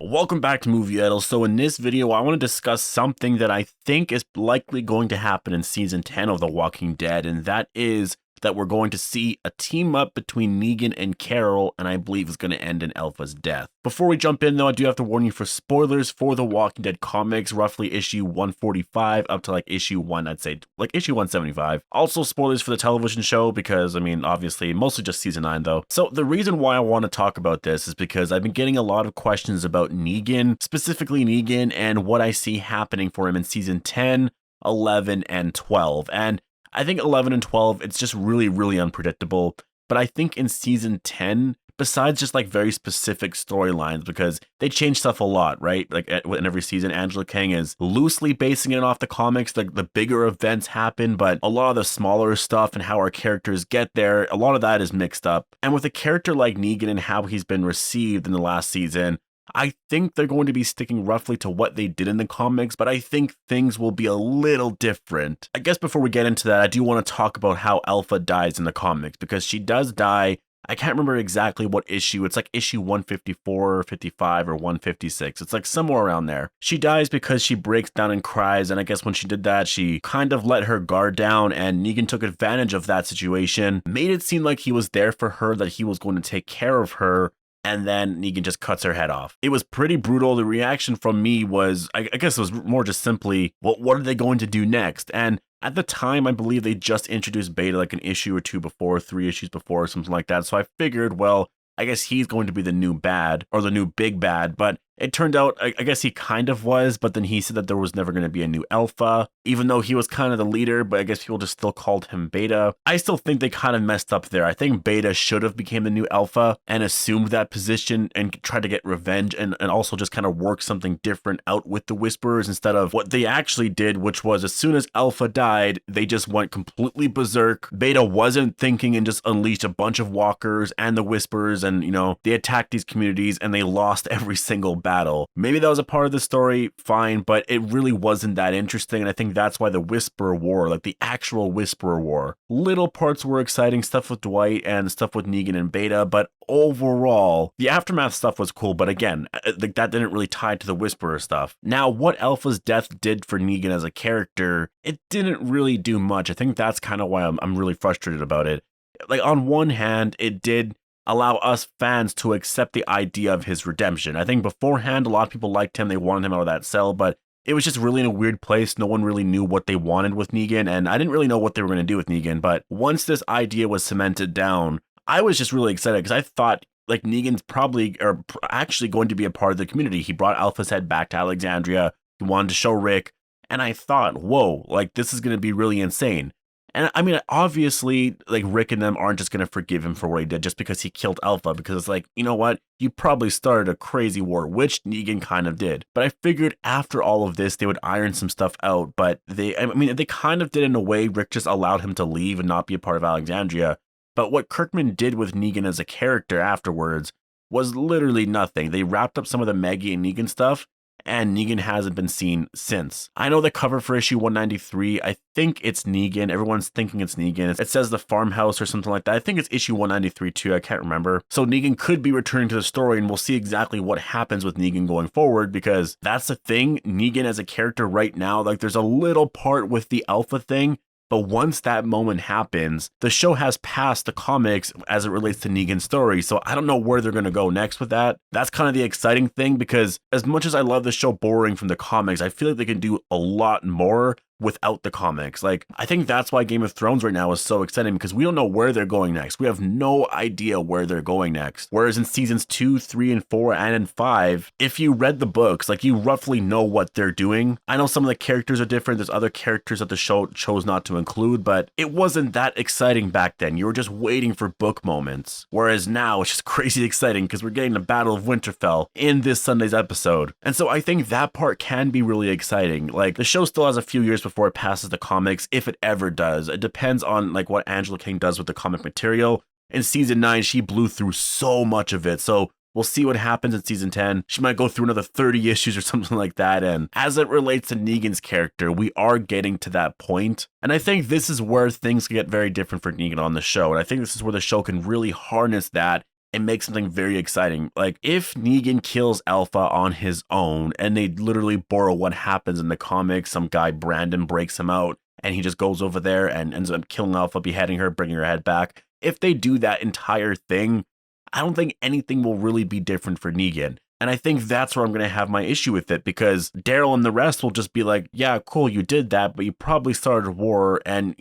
Welcome back to MOVIEidol. So in this video, I want to discuss something that I think is likely going to happen in season 10 of The Walking Dead, and that is that we're going to see a team up between Negan and Carol, and I believe is going to end in Alpha's death. Before we jump in though, I do have to warn you for spoilers for The Walking Dead comics, roughly issue 145 up to like issue 1, I'd say like issue 175. Also spoilers for the television show because, I mean, obviously mostly just season 9 though. So the reason why I want to talk about this is because I've been getting a lot of questions about Negan, specifically Negan, and what I see happening for him in season 10, 11, and 12. And I think 11 and 12, it's just really unpredictable. But I think in season 10, besides just like very specific storylines, because they change stuff a lot, right? Like in every season, Angela Kang is loosely basing it off the comics. Like the bigger events happen, but a lot of the smaller stuff and how our characters get there, a lot of that is mixed up. And with a character like Negan and how he's been received in the last season, I think they're going to be sticking roughly to what they did in the comics, but I think things will be a little different. I guess before we get into that, I do want to talk about how Alpha dies in the comics, because she does die. I can't remember exactly what issue. It's like issue 154, 55, or 156. It's like somewhere around there. She dies because she breaks down and cries, and I guess when she did that, she kind of let her guard down, and Negan took advantage of that situation, made it seem like he was there for her, that he was going to take care of her, and then Negan just cuts her head off. It was pretty brutal. The reaction from me was, I guess it was more just simply, what are they going to do next? And at the time, I believe they just introduced Beta like an issue or two before, 3 issues before, or something like that. So I figured, well, I guess he's going to be the new bad, or the new big bad, but it turned out, I guess he kind of was, but then he said that there was never going to be a new Alpha, even though he was kind of the leader, but I guess people just still called him Beta. I still think they kind of messed up there. I think Beta should have became the new Alpha and assumed that position and tried to get revenge and also just kind of work something different out with the Whisperers instead of what they actually did, which was as soon as Alpha died, they just went completely berserk. Beta wasn't thinking and just unleashed a bunch of walkers and the Whisperers, and, you know, they attacked these communities and they lost every single battle. Maybe that was a part of the story, fine, but it really wasn't that interesting, and I think that's why the Whisperer War, like the actual Whisperer War, little parts were exciting, stuff with Dwight and stuff with Negan and Beta, but overall, the Aftermath stuff was cool, but again, like that didn't really tie to the Whisperer stuff. Now, what Alpha's death did for Negan as a character, it didn't really do much. I think that's kind of why I'm really frustrated about it. Like, on one hand, it did allow us fans to accept the idea of his redemption. I think beforehand, a lot of people liked him, they wanted him out of that cell, but it was just really in a weird place. No one really knew what they wanted with Negan, and I didn't really know what they were going to do with Negan, but once this idea was cemented down, I was just really excited because I thought like Negan's probably, or actually going to be a part of the community. He brought Alpha's head back to Alexandria, he wanted to show Rick, and I thought, whoa, like this is going to be really insane. And I mean, obviously, like Rick and them aren't just going to forgive him for what he did just because he killed Alpha, because it's like, you know what? You probably started a crazy war, which Negan kind of did. But I figured after all of this, they would iron some stuff out. But they kind of did in a way. Rick just allowed him to leave and not be a part of Alexandria. But what Kirkman did with Negan as a character afterwards was literally nothing. They wrapped up some of the Maggie and Negan stuff, and Negan hasn't been seen since. I know the cover for issue 193, I think it's Negan. Everyone's thinking it's Negan. It says the farmhouse or something like that. I think it's issue 193 too, I can't remember. So Negan could be returning to the story, and we'll see exactly what happens with Negan going forward, because that's the thing. Negan as a character right now, like there's a little part with the Alpha thing, but once that moment happens, the show has passed the comics as it relates to Negan's story, so I don't know where they're going to go next with that. That's kind of the exciting thing, because as much as I love the show borrowing from the comics, I feel like they can do a lot more without the comics. Like, I think that's why Game of Thrones right now is so exciting, because we don't know where they're going next. We have no idea where they're going next. Whereas in seasons 2, 3, and 4, and in 5, if you read the books, like you roughly know what they're doing. I know some of the characters are different. There's other characters that the show chose not to include, but it wasn't that exciting back then. You were just waiting for book moments. Whereas now it's just crazy exciting because we're getting the Battle of Winterfell in this Sunday's episode. And so I think that part can be really exciting. Like, the show still has a few years before it passes the comics, if it ever does. It depends on like what Angela Kang does with the comic material. In season 9, she blew through so much of it, so we'll see what happens in season 10. She might go through another 30 issues or something like that, and as it relates to Negan's character, we are getting to that point, and I think this is where things get very different for Negan on the show, and I think this is where the show can really harness that it makes something very exciting. Like, if Negan kills Alpha on his own and they literally borrow what happens in the comics, some guy, Brandon, breaks him out and he just goes over there and ends up killing Alpha, beheading her, bringing her head back. If they do that entire thing, I don't think anything will really be different for Negan. And I think that's where I'm going to have my issue with it, because Daryl and the rest will just be like, yeah, cool, you did that, but you probably started a war. And,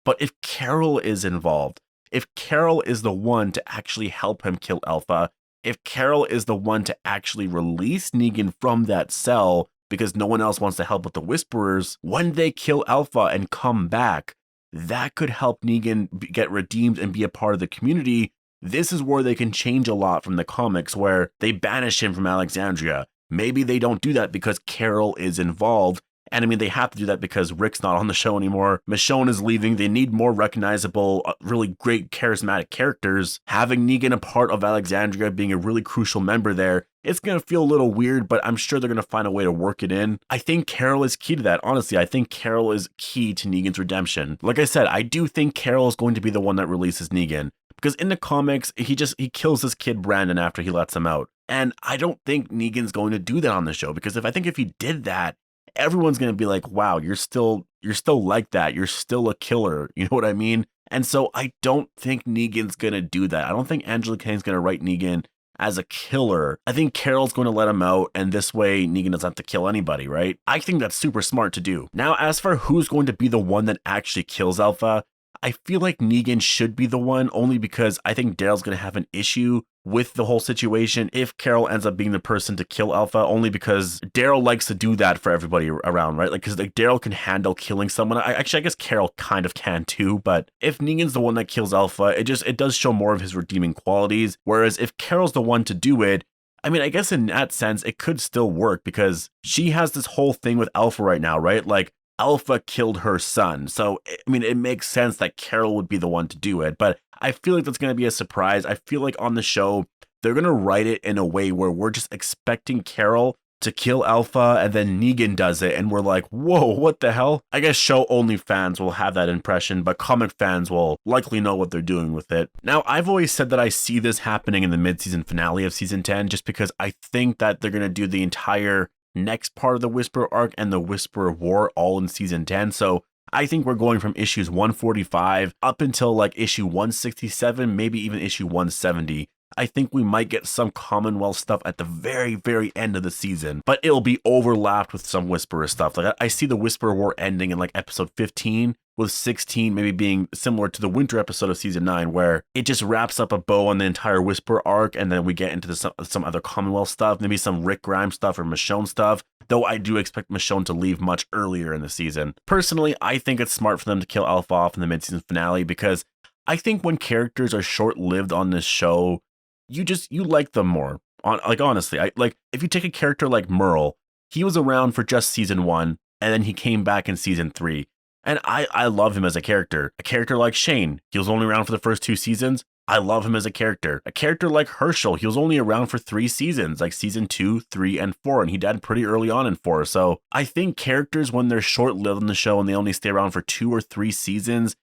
but if Carol is involved, if Carol is the one to actually help him kill Alpha, if Carol is the one to actually release Negan from that cell because no one else wants to help with the Whisperers, when they kill Alpha and come back, that could help Negan get redeemed and be a part of the community. This is where they can change a lot from the comics, where they banish him from Alexandria. Maybe they don't do that because Carol is involved. And I mean, they have to do that because Rick's not on the show anymore. Michonne is leaving. They need more recognizable, really great, charismatic characters. Having Negan a part of Alexandria, being a really crucial member there, it's going to feel a little weird, but I'm sure they're going to find a way to work it in. I think Carol is key to that. Honestly, I think Carol is key to Negan's redemption. Like I said, I do think Carol is going to be the one that releases Negan, because in the comics, he kills this kid Brandon after he lets him out. And I don't think Negan's going to do that on the show, because if he did that, everyone's going to be like, wow, you're still like that. You're still a killer. You know what I mean? And so I don't think Negan's going to do that. I don't think Angela Kane's going to write Negan as a killer. I think Carol's going to let him out, and this way Negan doesn't have to kill anybody, right? I think that's super smart to do. Now, as for who's going to be the one that actually kills Alpha, I feel like Negan should be the one, only because I think Daryl's going to have an issue with the whole situation if Carol ends up being the person to kill Alpha, only because Daryl likes to do that for everybody around, right? Like, because Daryl can handle killing someone. I guess Carol kind of can too, but if Negan's the one that kills Alpha, it does show more of his redeeming qualities. Whereas if Carol's the one to do it, I mean, I guess in that sense, it could still work, because she has this whole thing with Alpha right now, right? Like, Alpha killed her son. So, I mean, it makes sense that Carol would be the one to do it, but I feel like that's going to be a surprise. I feel like on the show, they're going to write it in a way where we're just expecting Carol to kill Alpha, and then Negan does it, and we're like, whoa, what the hell? I guess show-only fans will have that impression, but comic fans will likely know what they're doing with it. Now, I've always said that I see this happening in the mid-season finale of Season 10, just because I think that they're going to do the entire next part of the Whisperer arc and the Whisperer War all in Season 10. So I think we're going from issues 145 up until like issue 167, maybe even issue 170. I think we might get some Commonwealth stuff at the very, very end of the season, but it'll be overlapped with some Whisperer stuff. Like, I see the Whisperer War ending in like episode 15, with 16 maybe being similar to the winter episode of season 9, where it just wraps up a bow on the entire Whisperer arc, and then we get into some other Commonwealth stuff, maybe some Rick Grimes stuff or Michonne stuff, though I do expect Michonne to leave much earlier in the season. Personally, I think it's smart for them to kill Alpha off in the mid-season finale, because I think when characters are short-lived on this show, you like them more. Honestly, if you take a character like Merle, he was around for just season 1, and then he came back in season 3. And I love him as a character. A character like Shane, he was only around for the first 2 seasons. I love him as a character. A character like Herschel, he was only around for 3 seasons, like season 2, 3, and 4, and he died pretty early on in 4. So I think characters, when they're short-lived in the show and they only stay around for 2 or 3 seasons,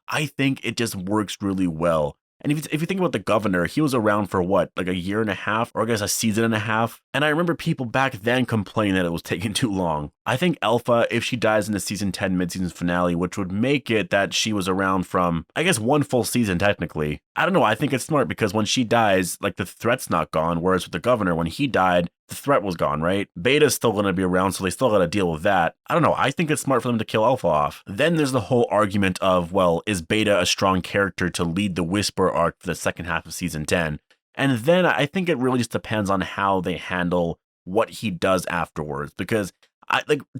I think it just works really well. And if you think about the governor, he was around for what, like a year and a half, or I guess a season and a half. And I remember people back then complaining that it was taking too long. I think Alpha, if she dies in the season 10 mid-season finale, which would make it that she was around from, I guess, 1 full season technically. I don't know, I think it's smart, because when she dies, like, the threat's not gone, whereas with the governor, when he died, the threat was gone, right? Beta's still going to be around, so they still got to deal with that. I don't know, I think it's smart for them to kill Alpha off. Then there's the whole argument of, well, is Beta a strong character to lead the Whisperer arc for the second half of season 10? And then I think it really just depends on how they handle what he does afterwards, because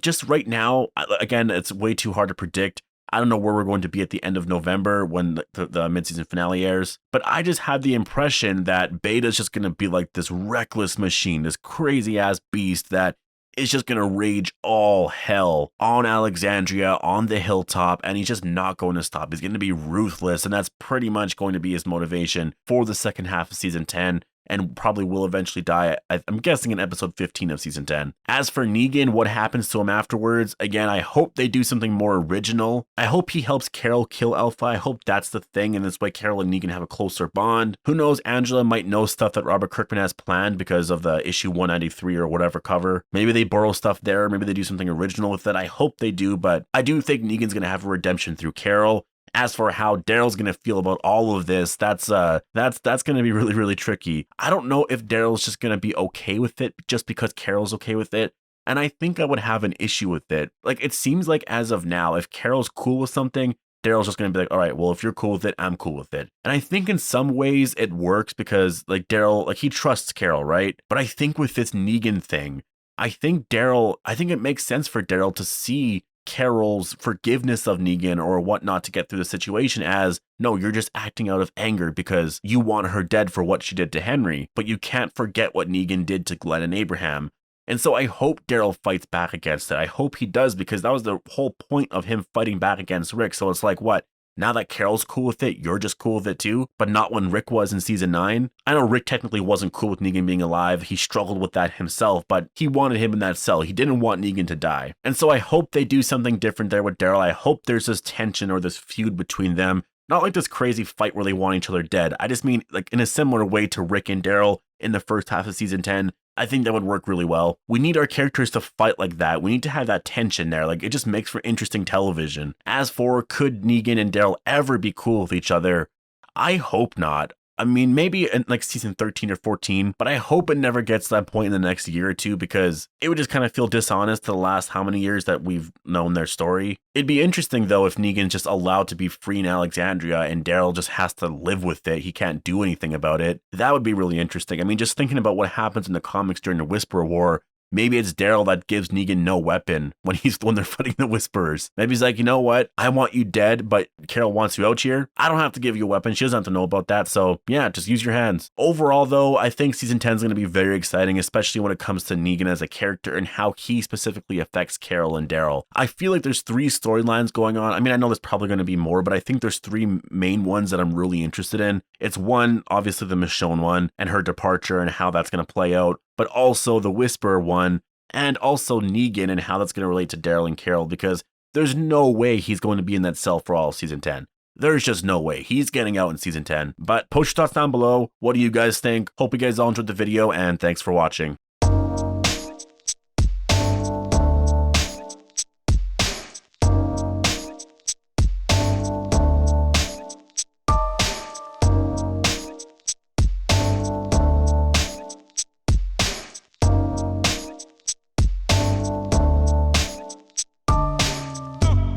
just right now, again, it's way too hard to predict. I don't know where we're going to be at the end of November when the mid-season finale airs, but I just had the impression that Beta's just going to be like this reckless machine, this crazy-ass beast that is just going to rage all hell on Alexandria, on the hilltop, and he's just not going to stop. He's going to be ruthless, and that's pretty much going to be his motivation for the second half of season 10. and probably will eventually die, I'm guessing in episode 15 of season 10. As for Negan, what happens to him afterwards, again, I hope they do something more original. I hope he helps Carol kill Alpha. I hope that's the thing, and this way Carol and Negan have a closer bond. Who knows, Angela might know stuff that Robert Kirkman has planned because of the issue 193 or whatever cover. Maybe they borrow stuff there, maybe they do something original with it. I hope they do, but I do think Negan's gonna have a redemption through Carol. As for how Daryl's going to feel about all of this, that's going to be really, really tricky. I don't know if Daryl's just going to be okay with it just because Carol's okay with it. And I think I would have an issue with it. Like, it seems like as of now, if Carol's cool with something, Daryl's just going to be like, all right, well, if you're cool with it, I'm cool with it. And I think in some ways it works because, like, Daryl, like, he trusts Carol, right? But I think with this Negan thing, I think it makes sense for Daryl to see Carol's forgiveness of Negan or whatnot to get through the situation as, no, you're just acting out of anger because you want her dead for what she did to Henry, but you can't forget what Negan did to Glenn and Abraham. And so I hope Daryl fights back against it. I hope he does, because that was the whole point of him fighting back against Rick. So it's like, what? Now that Carol's cool with it, you're just cool with it too, but not when Rick was in season 9. I know Rick technically wasn't cool with Negan being alive. He struggled with that himself, but he wanted him in that cell. He didn't want Negan to die. And so I hope they do something different there with Daryl. I hope there's this tension or this feud between them. Not like this crazy fight where they want each other dead. I just mean like in a similar way to Rick and Daryl in the first half of season 10. I think that would work really well. We need our characters to fight like that. We need to have that tension there. Like, it just makes for interesting television. As for, could Negan and Daryl ever be cool with each other? I hope not. I mean, maybe in like season 13 or 14, but I hope it never gets to that point in the next year or two, because it would just kind of feel dishonest to the last how many years that we've known their story. It'd be interesting though if Negan's just allowed to be free in Alexandria and Daryl just has to live with it. He can't do anything about it. That would be really interesting. I mean, just thinking about what happens in the comics during the Whisperer War, maybe it's Daryl that gives Negan no weapon when they're fighting the Whisperers. Maybe he's like, you know what? I want you dead, but Carol wants you out here. I don't have to give you a weapon. She doesn't have to know about that. So yeah, just use your hands. Overall though, I think season 10 is going to be very exciting, especially when it comes to Negan as a character and how he specifically affects Carol and Daryl. I feel like there's 3 storylines going on. I mean, I know there's probably going to be more, but I think there's 3 main ones that I'm really interested in. It's one, obviously the Michonne one and her departure and how that's going to play out, but also the Whisperer one, and also Negan and how that's going to relate to Daryl and Carol, because there's no way he's going to be in that cell for all of season 10. There's just no way. He's getting out in season 10. But post your thoughts down below. What do you guys think? Hope you guys all enjoyed the video, and thanks for watching.